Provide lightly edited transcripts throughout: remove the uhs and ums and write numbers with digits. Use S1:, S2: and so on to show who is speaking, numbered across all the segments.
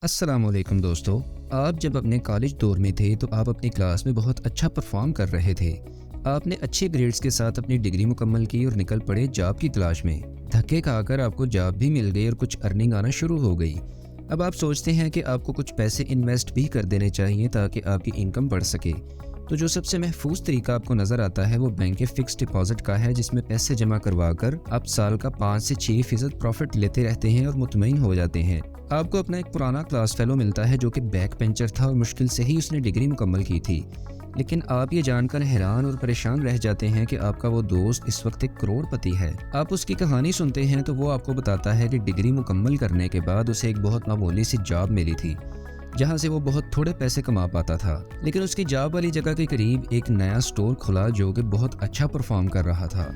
S1: अस्सलामुअलैकुम दोस्तों। आप जब अपने कॉलेज दौर में थे तो आप अपनी क्लास में बहुत अच्छा परफॉर्म कर रहे थे। आपने अच्छे ग्रेड्स के साथ अपनी डिग्री मुकम्मल की और निकल पड़े जॉब की तलाश में। धक्के खाकर आपको जॉब भी मिल गई और कुछ अर्निंग आना शुरू हो गई। अब आप सोचते हैं कि आपको कुछ पैसे इन्वेस्ट भी कर देने चाहिए ताकि आपकी इनकम बढ़ सके। तो जो सबसे महफूज तरीका आपको नज़र आता है वो बैंक के फिक्स डिपॉजिट का है, जिसमें पैसे जमा करवा कर आप साल का 5 से 6% प्रॉफिट लेते रहते हैं और मुतमईन हो जाते हैं। आपको अपना एक पुराना क्लास फेलो मिलता है जो कि बैक बेंचर था और मुश्किल से ही उसने डिग्री मुकम्मल की थी। लेकिन आप ये जानकर हैरान और परेशान रह जाते हैं कि आपका वो दोस्त इस वक्त एक करोड़पति है। आप उसकी कहानी सुनते हैं तो वो आपको बताता है कि डिग्री मुकम्मल करने के बाद उसे एक बहुत मामूली सी जॉब मिली थी, जहां से वो बहुत थोड़े पैसे कमा पाता था। लेकिन उसकी जॉब वाली जगह के करीब एक नया स्टोर खुला जो कि बहुत अच्छा परफॉर्म कर रहा था।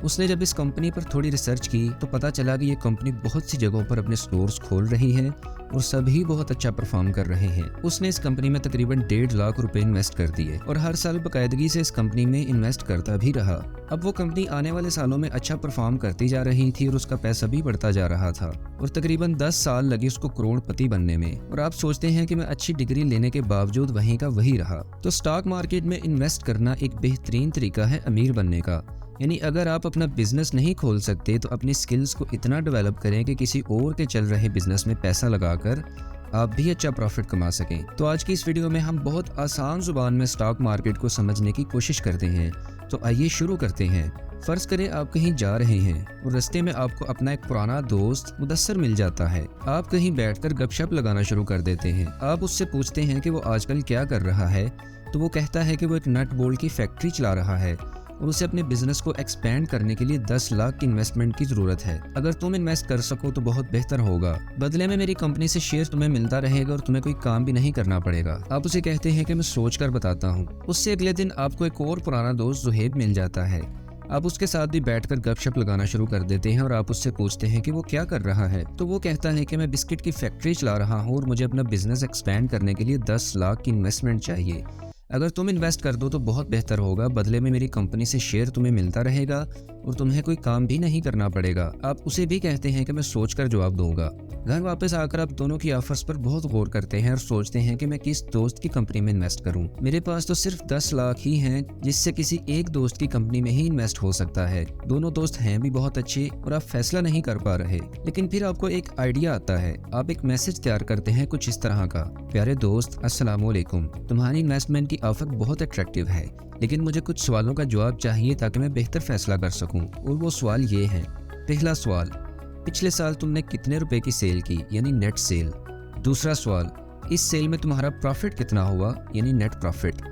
S1: उसने जब इस कंपनी पर थोड़ी रिसर्च की तो पता चला कि ये कंपनी बहुत सी जगहों पर अपने स्टोर्स खोल रही है और सभी बहुत अच्छा परफॉर्म कर रहे हैं। उसने इस कंपनी में तकरीबन 1.5 लाख रुपए इन्वेस्ट कर दिए और हर साल बाकायदगी से इस कंपनी में इन्वेस्ट करता भी रहा। अब वो कंपनी आने वाले सालों में अच्छा परफॉर्म करती जा रही थी और उसका पैसा भी बढ़ता जा रहा था और तकरीबन 10 साल लगे उसको करोड़पति बनने में। और आप सोचते हैं कि मैं अच्छी डिग्री लेने के बावजूद वहीं का वही रहा। तो स्टॉक मार्केट में इन्वेस्ट करना एक बेहतरीन तरीका है अमीर बनने का। यानी अगर आप अपना बिजनेस नहीं खोल सकते तो अपनी स्किल्स को इतना डेवलप करें कि किसी और के चल रहे बिजनेस में पैसा लगाकर आप भी अच्छा प्रॉफिट कमा सकें। तो आज की इस वीडियो में हम बहुत आसान जुबान में स्टॉक मार्केट को समझने की कोशिश करते हैं। तो आइए शुरू करते हैं। फर्ज करें आप कहीं जा रहे हैं और रास्ते में आपको अपना एक पुराना दोस्त मुदस्सर मिल जाता है। आप कहीं बैठकर गपशप लगाना शुरू कर देते हैं। आप उससे पूछते हैं कि वो आजकल क्या कर रहा है, तो वो कहता है कि वो एक नट बोल्ट की फैक्ट्री चला रहा है और उसे अपने बिजनेस को एक्सपेंड करने के लिए 10 लाख की इन्वेस्टमेंट की जरूरत है। अगर तुम इन्वेस्ट कर सको तो बहुत बेहतर होगा। बदले में मेरी कंपनी से शेयर तुम्हें मिलता रहेगा और तुम्हें कोई काम भी नहीं करना पड़ेगा। आप उसे कहते हैं कि मैं सोच कर बताता हूँ। उससे अगले दिन आपको एक और पुराना दोस्त जुहेब मिल जाता है। आप उसके साथ भी बैठकर गपशप लगाना शुरू कर देते हैं और आप उससे पूछते हैं कि वो क्या कर रहा है, तो वो कहता है कि मैं बिस्किट की फैक्ट्री चला रहा हूँ और मुझे अपना बिजनेस एक्सपेंड करने के लिए 10 लाख की इन्वेस्टमेंट चाहिए। अगर तुम इन्वेस्ट कर दो तो बहुत बेहतर होगा। बदले में मेरी कंपनी से शेयर तुम्हें मिलता रहेगा और तुम्हें कोई काम भी नहीं करना पड़ेगा। आप उसे भी कहते हैं कि मैं सोचकर जवाब दूंगा। घर वापस आकर आप दोनों की ऑफर्स पर बहुत गौर करते हैं और सोचते हैं कि मैं किस दोस्त की कंपनी में इन्वेस्ट करूं। मेरे पास तो सिर्फ 10 लाख ही हैं, जिससे किसी एक दोस्त की कंपनी में ही इन्वेस्ट हो सकता है। दोनों दोस्त हैं भी बहुत अच्छे और आप फैसला नहीं कर पा रहे। लेकिन फिर आपको एक आइडिया आता है। आप एक मैसेज तैयार करते हैं कुछ इस तरह का: प्यारे दोस्त, अस्सलामुअलैकुम। तुम्हारी इन्वेस्टमेंट की ऑफर बहुत अट्रैक्टिव है, लेकिन मुझे कुछ सवालों का जवाब चाहिए ताकि मैं बेहतर फैसला कर सकूं। और वो सवाल ये हैं। पहला सवाल: पिछले साल तुमने कितने रुपए की सेल की, यानी नेट सेल? दूसरा सवाल: इस सेल में तुम्हारा प्रॉफिट कितना हुआ, यानी नेट प्रॉफिट?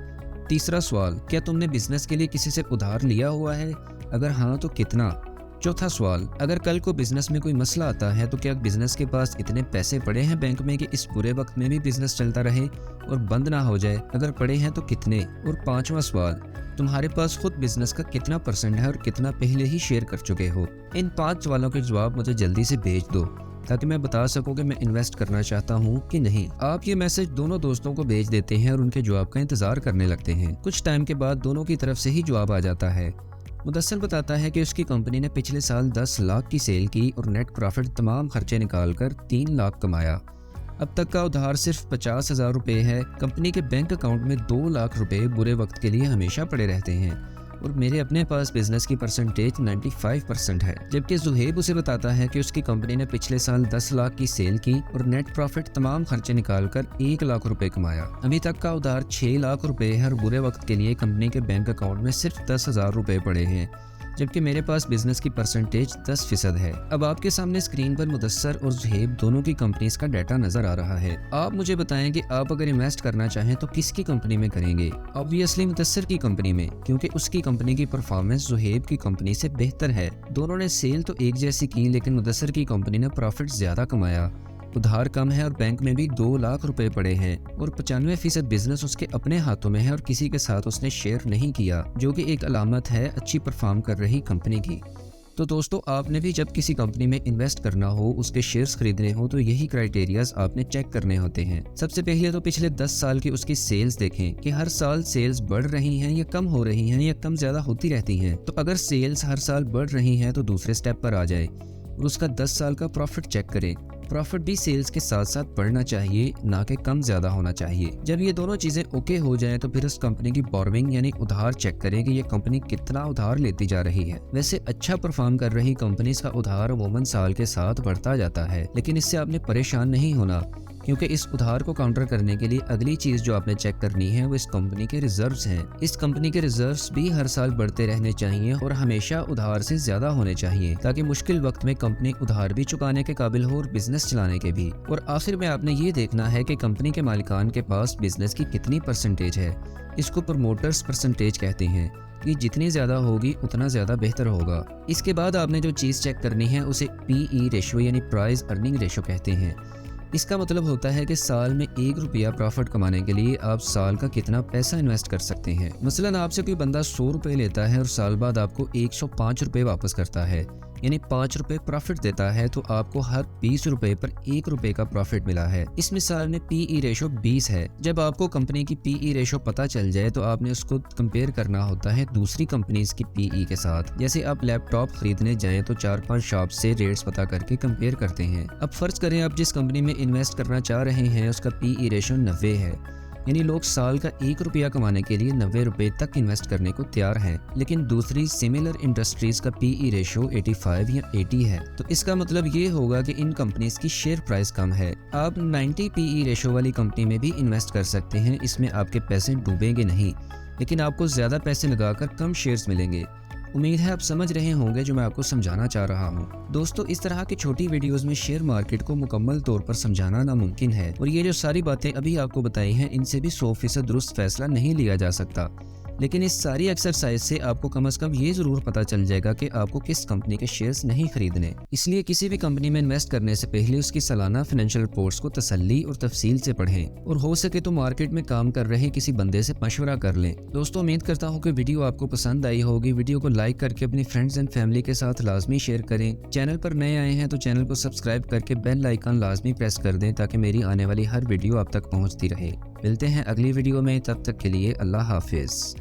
S1: तीसरा सवाल: क्या तुमने बिजनेस के लिए किसी से उधार लिया हुआ है? अगर हाँ तो कितना? चौथा सवाल: अगर कल को बिजनेस में कोई मसला आता है तो क्या बिजनेस के पास इतने पैसे पड़े हैं बैंक में कि इस बुरे वक्त में भी बिजनेस चलता रहे और बंद ना हो जाए? अगर पड़े हैं तो कितने? और पांचवा सवाल: तुम्हारे पास खुद बिजनेस का कितना परसेंट है और कितना पहले ही शेयर कर चुके हो? इन 5 सवालों के जवाब मुझे जल्दी से भेज दो ताकि मैं बता सकूं कि मैं इन्वेस्ट करना चाहता हूं कि नहीं। आप ये मैसेज दोनों दोस्तों को भेज देते हैं और उनके जवाब का इंतजार करने लगते हैं। कुछ टाइम के बाद दोनों की तरफ से ही जवाब आ जाता है। मुदस्सर बताता है कि उसकी कंपनी ने पिछले साल 10 लाख की सेल की और नेट प्रॉफिट तमाम खर्चे निकालकर 3 लाख कमाया। अब तक का उधार सिर्फ 50,000 रुपये है। कंपनी के बैंक अकाउंट में 2 लाख रुपए बुरे वक्त के लिए हमेशा पड़े रहते हैं और मेरे अपने पास बिजनेस की परसेंटेज 95% है। जबकि जुहेब उसे बताता है कि उसकी कंपनी ने पिछले साल 10 लाख की सेल की और नेट प्रॉफिट तमाम खर्चे निकालकर 1 लाख रुपए कमाया। अभी तक का उधार 6 लाख रुपए है और बुरे वक्त के लिए कंपनी के बैंक अकाउंट में सिर्फ 10,000 रुपए पड़े हैं, जबकि मेरे पास बिजनेस की परसेंटेज 10% है। अब आपके सामने स्क्रीन पर मुदस्सर और जुहेब दोनों की कंपनीज का डाटा नजर आ रहा है। आप मुझे बताएं कि आप अगर इन्वेस्ट करना चाहें तो किसकी कंपनी में करेंगे? ऑब्वियसली मुदस्सर की कंपनी में, क्योंकि उसकी कंपनी की परफॉर्मेंस जुहेब की कंपनी से बेहतर है। दोनों ने सेल तो एक जैसी की, लेकिन मुदस्सर की कंपनी ने प्रॉफिट ज्यादा कमाया। उधार कम है और बैंक में भी 2 लाख रुपए पड़े हैं और 95% बिजनेस उसके अपने हाथों में है और किसी के साथ उसने शेयर नहीं किया, जो कि एक अलामत है अच्छी परफॉर्म कर रही कंपनी की। तो दोस्तों, आपने भी जब किसी कंपनी में इन्वेस्ट करना हो, उसके शेयर्स खरीदने हो, तो यही क्राइटेरियाज आपने चेक करने होते हैं। सबसे पहले तो पिछले 10 साल की उसकी सेल्स देखें कि हर साल सेल्स बढ़ रही हैं या कम हो रही हैं या कम ज्यादा होती रहती हैं। तो अगर सेल्स हर साल बढ़ रही हैं तो दूसरे स्टेप पर आ जाए और उसका 10 साल का प्रॉफिट चेक करें प्रॉफिट भी सेल्स के साथ साथ बढ़ना चाहिए, ना कि कम ज्यादा होना चाहिए। जब ये दोनों चीजें ओके हो जाएं तो फिर उस कंपनी की बोरोइंग यानी उधार चेक करें कि ये कंपनी कितना उधार लेती जा रही है। वैसे अच्छा परफॉर्म कर रही कंपनीज का उधार अमूमन साल के साथ बढ़ता जाता है, लेकिन इससे आपने परेशान नहीं होना, क्योंकि इस उधार को काउंटर करने के लिए अगली चीज जो आपने चेक करनी है वो इस कंपनी के रिजर्व्स हैं। इस कंपनी के रिजर्व्स भी हर साल बढ़ते रहने चाहिए और हमेशा उधार से ज्यादा होने चाहिए, ताकि मुश्किल वक्त में कंपनी उधार भी चुकाने के काबिल हो और बिजनेस चलाने के भी। और आखिर में आपने ये देखना है कि कंपनी के मालिकान के पास बिजनेस की कितनी परसेंटेज है। इसको प्रमोटर्स परसेंटेज कहते हैं कि जितनी ज्यादा होगी उतना ज्यादा बेहतर होगा। इसके बाद आपने जो चीज चेक करनी है उसे पीई रेशियो यानी प्राइस अर्निंग रेशियो कहते हैं। इसका मतलब होता है कि साल में 1 रुपया प्रॉफिट कमाने के लिए आप साल का कितना पैसा इन्वेस्ट कर सकते हैं। मसलन आपसे कोई बंदा 100 रुपये लेता है और साल बाद आपको 105 रुपये वापस करता है, यानी 5 रुपये प्रॉफिट देता है, तो आपको हर 20 रुपये पर 1 रुपये का प्रॉफिट मिला है। इस मिसाल में पीई रेशो 20 है। जब आपको कंपनी की पीई रेशो पता चल जाए तो आपने उसको कंपेयर करना होता है दूसरी कंपनीज की पीई के साथ। जैसे आप लैपटॉप खरीदने जाएं तो 4-5 शॉप से रेट्स पता करके कंपेयर करते हैं। अब फर्ज करें आप जिस कंपनी में इन्वेस्ट करना चाह रहे हैं उसका पीई रेशो 90 है, यानी लोग साल का 1 रुपया कमाने के लिए 90 रुपये तक इन्वेस्ट करने को तैयार हैं। लेकिन दूसरी सिमिलर इंडस्ट्रीज का पीई रेशो 85 या 80 है, तो इसका मतलब ये होगा कि इन कंपनीज की शेयर प्राइस कम है। आप 90 पीई रेशो वाली कंपनी में भी इन्वेस्ट कर सकते हैं, इसमें आपके पैसे डूबेंगे नहीं, लेकिन आपको ज्यादा पैसे लगाकर कम शेयर्स मिलेंगे। उम्मीद है आप समझ रहे होंगे जो मैं आपको समझाना चाह रहा हूँ। दोस्तों, इस तरह की छोटी वीडियोस में शेयर मार्केट को मुकम्मल तौर पर समझाना नामुमकिन है, और ये जो सारी बातें अभी आपको बताई हैं इनसे भी 100% दुरुस्त फैसला नहीं लिया जा सकता। लेकिन इस सारी एक्सरसाइज से आपको कम से कम ये जरूर पता चल जाएगा कि आपको किस कंपनी के शेयर्स नहीं खरीदने। इसलिए किसी भी कंपनी में इन्वेस्ट करने से पहले उसकी सालाना फाइनेंशियल रिपोर्ट्स को तसल्ली और तफसील से पढ़ें, और हो सके तो मार्केट में काम कर रहे किसी बंदे से मशवरा कर लें। दोस्तों, उम्मीद करता हूँ कि वीडियो आपको पसंद आई होगी। वीडियो को लाइक करके अपनी फ्रेंड्स एंड फैमिली के साथ लाजमी शेयर करें। चैनल पर नए आए हैं तो चैनल को सब्सक्राइब करके बेल आइकन लाजमी प्रेस कर दें, ताकि मेरी आने वाली हर वीडियो आप तक पहुँचती रहे। मिलते हैं अगली वीडियो में, तब तक के लिए अल्लाह हाफिज।